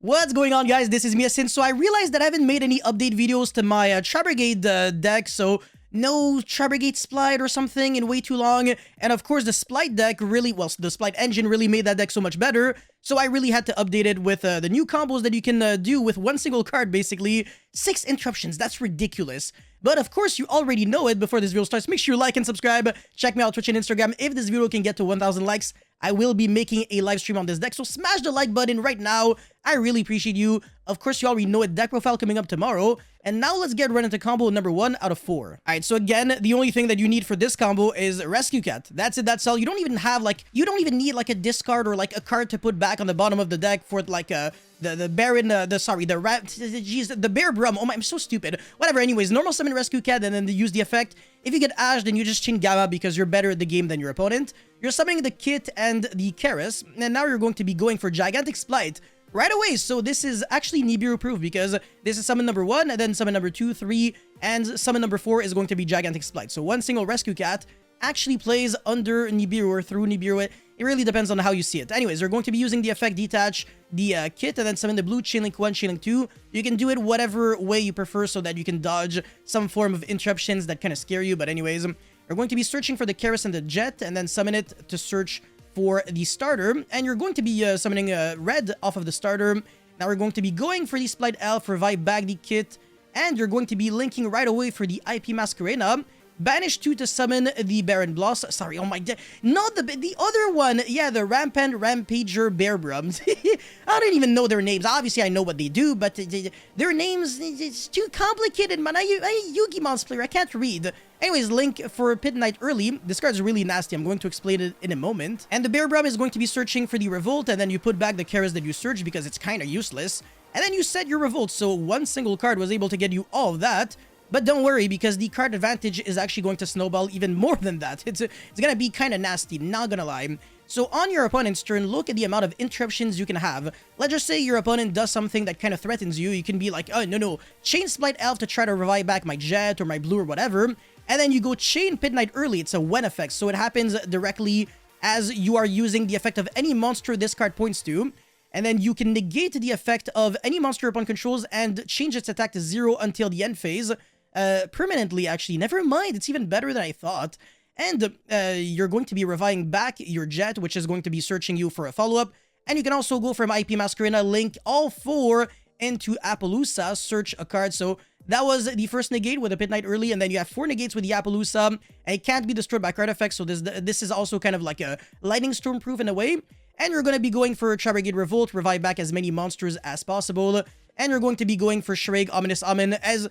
What's going on, guys? This is Miasin. So I realized that I haven't made any update videos to my Tri-Brigade deck, so no Tri-Brigade Spright or something in way too long. And of course, the Spright deck really, well, the Spright engine really made that deck so much better. So I really had to update it with the new combos that you can do with one single card, basically. 6 interruptions, that's ridiculous. But of course, you already know it. Before this video starts, make sure you like and subscribe. Check me out on Twitch and Instagram. If this video can get to 1,000 likes, I will be making a live stream on this deck. So smash the like button right now. I really appreciate you. Of course, you already know it. Deck profile coming up tomorrow. And now let's get right into combo number 1 out of 4. Alright, so again, the only thing that you need for this combo is Rescue Cat. That's it, that's all. You don't even have, like, you don't even need, like, a discard or, like, a card to put back on the bottom of the deck for, like, the Baron, the Bear Brum. Oh my, I'm so stupid. Whatever, anyways, normal summon Rescue Cat and then use the effect. If you get Ash, then you just chain Gamma because you're better at the game than your opponent. You're summoning the Kit and the Keras, and now you're going to be going for Gigantic Spright right away. So this is actually Nibiru proof because this is summon number 1, and then summon number 2, 3, and summon number 4 is going to be Gigantic Spright. So one single Rescue Cat actually plays under Nibiru or through Nibiru. It really depends on how you see it. Anyways, you're going to be using the effect Detach the Kit and then summon the blue Chainlink 1, Chainlink 2. You can do it whatever way you prefer so that you can dodge some form of interruptions that kind of scare you. But anyways, you're going to be searching for the Keras and the Jet and then summon it to search for the starter. And you're going to be summoning Red off of the starter. Now we're going to be going for the Spright Elf, revive back the Kit, and you're going to be linking right away for the IP Masquerena. Banish 2 to summon the Baron Bloss. Sorry, oh my god. Not the other one. Yeah, the Rampant Rampager Bear Brums. I don't even know their names. Obviously, I know what they do, but their names, it's too complicated, man. I'm a Yugi Mons player. I can't read. Anyways, link for Pit Knight early. This card's really nasty. I'm going to explain it in a moment. And the Bear Brum is going to be searching for the Revolt, and then you put back the Keras that you search because it's kind of useless. And then you set your Revolt, so one single card was able to get you all of that. But don't worry, because the card advantage is actually going to snowball even more than that. It's going to be kind of nasty, not gonna lie. So on your opponent's turn, look at the amount of interruptions you can have. Let's just say your opponent does something that kind of threatens you. You can be like, oh, no, chain Spright Elf to try to revive back my Jet or my Blue or whatever. And then you go chain Pit Knight early. It's a when effect, so it happens directly as you are using the effect of any monster this card points to. And then you can negate the effect of any monster your opponent controls and change its attack to 0 until the end phase. Permanently, actually. Never mind, it's even better than I thought. And you're going to be reviving back your Jet, which is going to be searching you for a follow-up. And you can also go from IP Masquerena, link all 4 into Appaloosa, search a card. So that was the first negate with a Pit Knight early, and then you have 4 negates with the Appaloosa, and it can't be destroyed by card effects, so this is also kind of like a Lightning Storm proof in a way. And you're going to be going for Tri-Brigade Revolt, revive back as many monsters as possible. And you're going to be going for Shreg, Ominous Omen as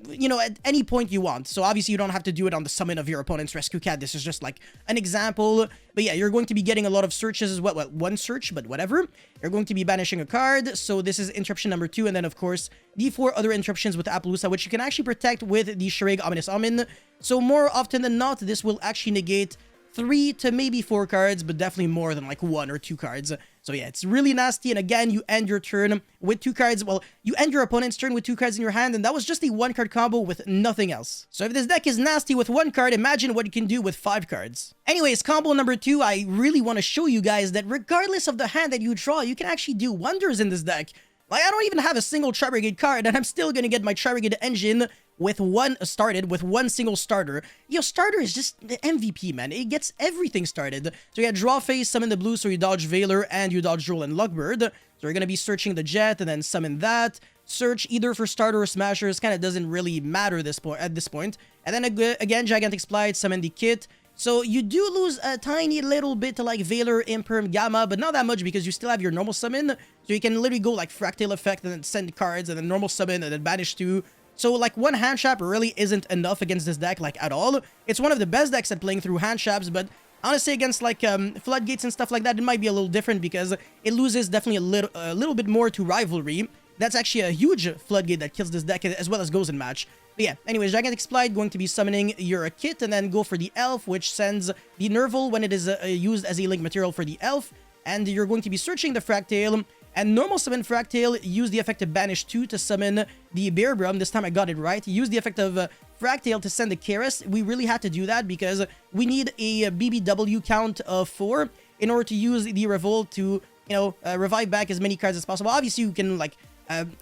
you know, at any point you want. So obviously you don't have to do it on the summon of your opponent's Rescue Cat. This is just like an example. But yeah, you're going to be getting a lot of searches as well. Well, one search, but whatever. You're going to be banishing a card. So this is interruption number 2. And then of course, the 4 other interruptions with Appaloosa, which you can actually protect with the Shreg, Ominous Omen. So more often than not, this will actually negate 3 to maybe 4 cards, but definitely more than like 1 or 2 cards. So yeah, it's really nasty. And again, you end your turn with 2 cards. Well, you end your opponent's turn with 2 cards in your hand, and that was just a 1-card combo with nothing else. So if this deck is nasty with 1 card, imagine what you can do with 5 cards. Anyways, combo number 2, I really want to show you guys that regardless of the hand that you draw, you can actually do wonders in this deck. Like, I don't even have a single Tri-Brigade card, and I'm still gonna get my Tri-Brigade engine with one single starter. Yo, starter is just the MVP, man. It gets everything started. So yeah, draw phase, summon the blue, so you dodge Veiler and you dodge Droll and Lugbird. So you're gonna be searching the Jet and then summon that. Search either for starter or smashers. Kind of doesn't really matter at this point. And then again, Gigantic Spright, summon the Kit. So you do lose a tiny little bit to like Veiler, Imperm, Gamma, but not that much because you still have your normal summon. So you can literally go like Fractal Effect and then send cards and then normal summon and then banish 2. So like one hand trap really isn't enough against this deck like at all. It's one of the best decks at playing through hand traps, but honestly against like floodgates and stuff like that, it might be a little different because it loses definitely a little bit more to rivalry. That's actually a huge floodgate that kills this deck as well as goes in match. But yeah, anyways, Gigantic Spright going to be summoning your Kit and then go for the Elf, which sends the Nerval when it is used as a link material for the Elf. And you're going to be searching the Fractal. And normal summon Fractal, use the effect of Banish 2 to summon the Bear Brum. This time I got it right. Use the effect of Fractal to send the Keras. We really had to do that because we need a BBW count of 4 in order to use the Revolt to revive back as many cards as possible. Obviously, you can like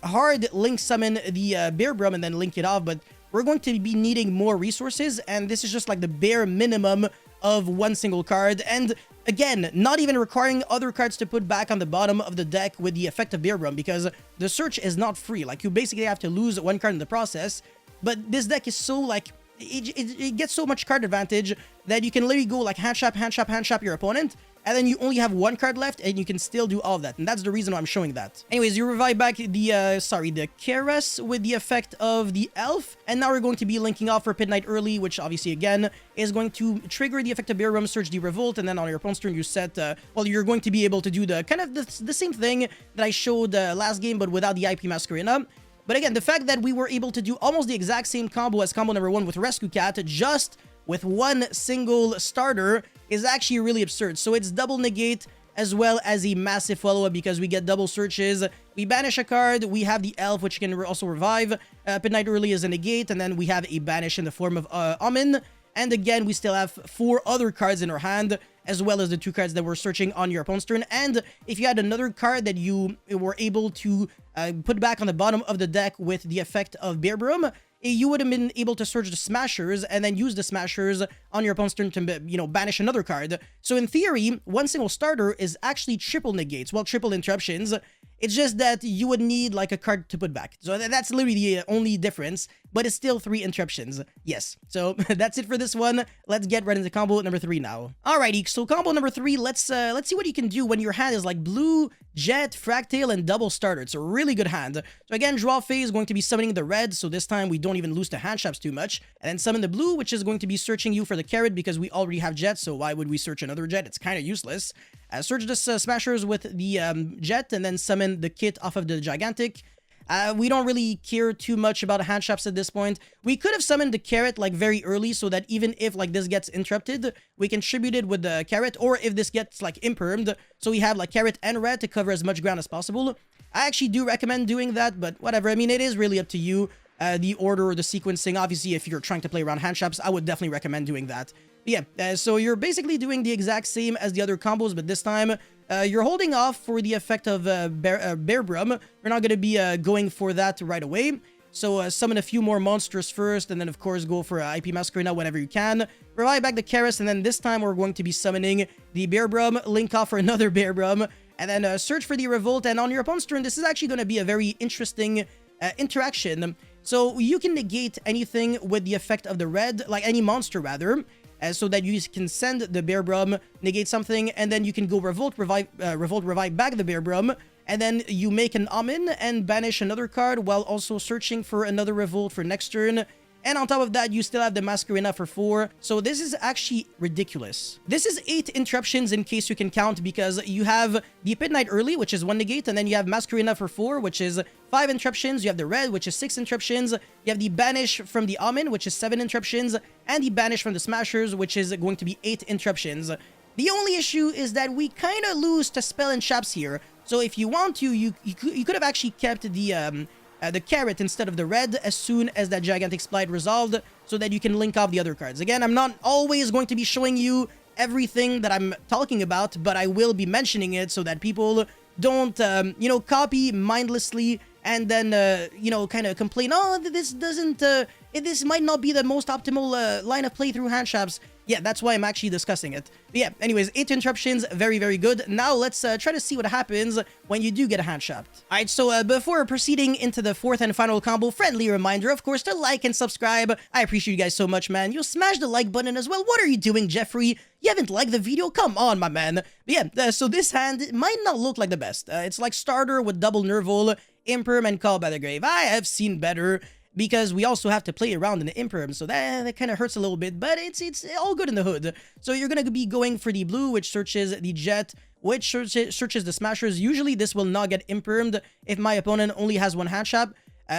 hard link summon the Bear Brum and then link it off, but we're going to be needing more resources, and this is just like the bare minimum of one single card. And again, not even requiring other cards to put back on the bottom of the deck with the effect of Bear Brum, because the search is not free. Like, you basically have to lose one card in the process, but this deck is so like it gets so much card advantage that you can literally go like hand trap your opponent, and then you only have one card left and you can still do all of that. And that's the reason why I'm showing that. Anyways, you revive back the Keras with the effect of the Elf, and now we're going to be linking off for Pit Knight early, which obviously again is going to trigger the effect of Bear Brum, search the Revolt, and then on your opponent's turn you set well, you're going to be able to do the kind of the same thing that I showed last game, but without the IP Masquerena. But again, the fact that we were able to do almost the exact same combo as combo number 1 with Rescue Cat, just with one single starter, is actually really absurd. So it's double negate as well as a massive follow-up, because we get double searches. We banish a card, we have the Elf, which can also revive. Pit Knight early is a negate, and then we have a banish in the form of Omin. And again, we still have 4 other cards in our hand, as well as the 2 cards that we're searching on your opponent's turn. And if you had another card that you were able to put back on the bottom of the deck with the effect of Bear Brum, you would have been able to search the Smashers and then use the Smashers on your opponent's turn to, banish another card. So in theory, one single starter is actually triple negates, well, triple interruptions. It's just that you would need like a card to put back. So that's literally the only difference, but it's still 3 interruptions. Yes. So that's it for this one. Let's get right into combo number 3 now. Alrighty, so combo number 3, let's see what you can do when your hand is like blue, Jet, Fractale, and double starter. It's a really good hand. So again, draw phase, going to be summoning the red, so this time we don't even lose to hand traps too much. And then summon the blue, which is going to be searching you for the carrot, because we already have Jet, so why would we search another Jet? It's kind of useless. Search the Smashers with the Jet, and then summon the kit off of the Gigantic. We don't really care too much about hand traps at this point. We could have summoned the carrot like very early, so that even if like this gets interrupted, we can tribute it with the carrot, or if this gets like impermed, so we have like carrot and red to cover as much ground as possible. I actually do recommend doing that, but whatever. I mean, it is really up to you. The order or the sequencing, obviously, if you're trying to play around hand traps, I would definitely recommend doing that. But yeah, so you're basically doing the exact same as the other combos, but this time you're holding off for the effect of Bear Brum. We're not going to be going for that right away. So summon a few more monsters first, and then of course go for IP Masquerena whenever you can. Revive back the Keras, and then this time we're going to be summoning the Bear Brum, link off for another Bear Brum, and then search for the Revolt. And on your opponent's turn, this is actually going to be a very interesting interaction. So you can negate anything with the effect of the red, like any monster rather, so that you can send the Bear Brum, negate something, and then you can go revive back the Bear Brum, and then you make an Omin and banish another card while also searching for another Revolt for next turn. And on top of that, you still have the Masquerena for 4. So this is actually ridiculous. This is 8 interruptions in case you can count, because you have the Pit Knight early, which is 1 negate, and then you have Masquerena for 4, which is 5 interruptions. You have the red, which is 6 interruptions. You have the banish from the Omin, which is 7 interruptions, and the banish from the Smashers, which is going to be 8 interruptions. The only issue is that we kind of lose to spell and traps here. So if you want to, you could have actually kept the carrot instead of the red as soon as that Gigantic Spright resolved, so that you can link off the other cards. Again, I'm not always going to be showing you everything that I'm talking about, but I will be mentioning it so that people don't, copy mindlessly and then, kind of complain, oh, this doesn't, this might not be the most optimal line of play through hand traps. Yeah, that's why I'm actually discussing it. But yeah, anyways, 8 interruptions, very, very good. Now let's try to see what happens when you do get a hand trapped. Alright, so before proceeding into the 4th and final combo, friendly reminder, of course, to like and subscribe. I appreciate you guys so much, man. You'll smash the like button as well. What are you doing, Jeffrey? You haven't liked the video? Come on, my man. But yeah, so this hand might not look like the best. It's like starter with double Nerval, Imperm, and Call by the Grave. I have seen better, because we also have to play around in the Imperm, so that kind of hurts a little bit, but it's all good in the hood. So you're going to be going for the blue, which searches the Jet, which searches the Smashers. Usually this will not get Impermed if my opponent only has one hand trap.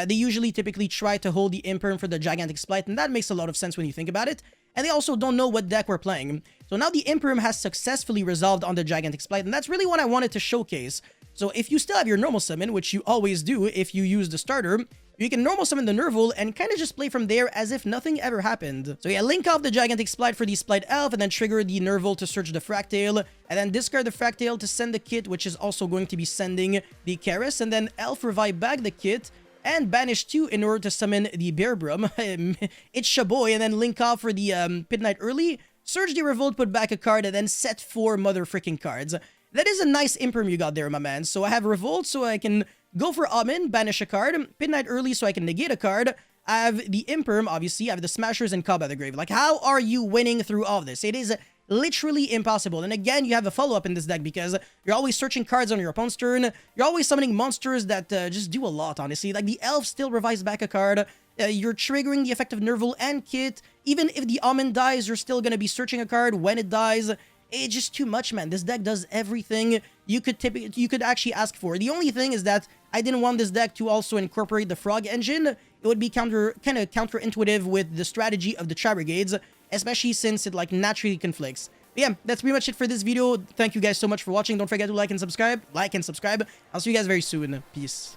They usually typically try to hold the Imperm for the Gigantic Spright, and that makes a lot of sense when you think about it. And they also don't know what deck we're playing. So now the Imperm has successfully resolved on the Gigantic Spright, and that's really what I wanted to showcase. So if you still have your normal summon, which you always do if you use the starter, you can normal summon the Nervil and kind of just play from there as if nothing ever happened. So yeah, link off the Gigantic Spright for the Spright Elf, and then trigger the Nervil to search the Fractale, and then discard the Fractale to send the Kit, which is also going to be sending the Keris, and then Elf revive back the Kit, and banish 2 in order to summon the Bearbrum. It's Shaboy, and then link off for the Pit Knight early, search the Revolt, put back a card, and then set 4 mother freaking cards. That is a nice imperm you got there, my man. So I have Revolt, so I can go for Omin, banish a card, Pit Knight early so I can negate a card. I have the Imperm, obviously, I have the Smashers and Cobb at the grave. Like, how are you winning through all of this? It is literally impossible. And again, you have a follow-up in this deck because you're always searching cards on your opponent's turn. You're always summoning monsters that just do a lot, honestly. Like, the Elf still revives back a card. You're triggering the effect of Nervil and Kit. Even if the Omin dies, you're still going to be searching a card when it dies. It's just too much, man. This deck does everything you could actually ask for. The only thing is that I didn't want this deck to also incorporate the Frog engine. It would be kind of counterintuitive with the strategy of the Tri-Brigades, especially since it like naturally conflicts. But yeah, that's pretty much it for this video. Thank you guys so much for watching. Don't forget to like and subscribe. I'll see you guys very soon. Peace.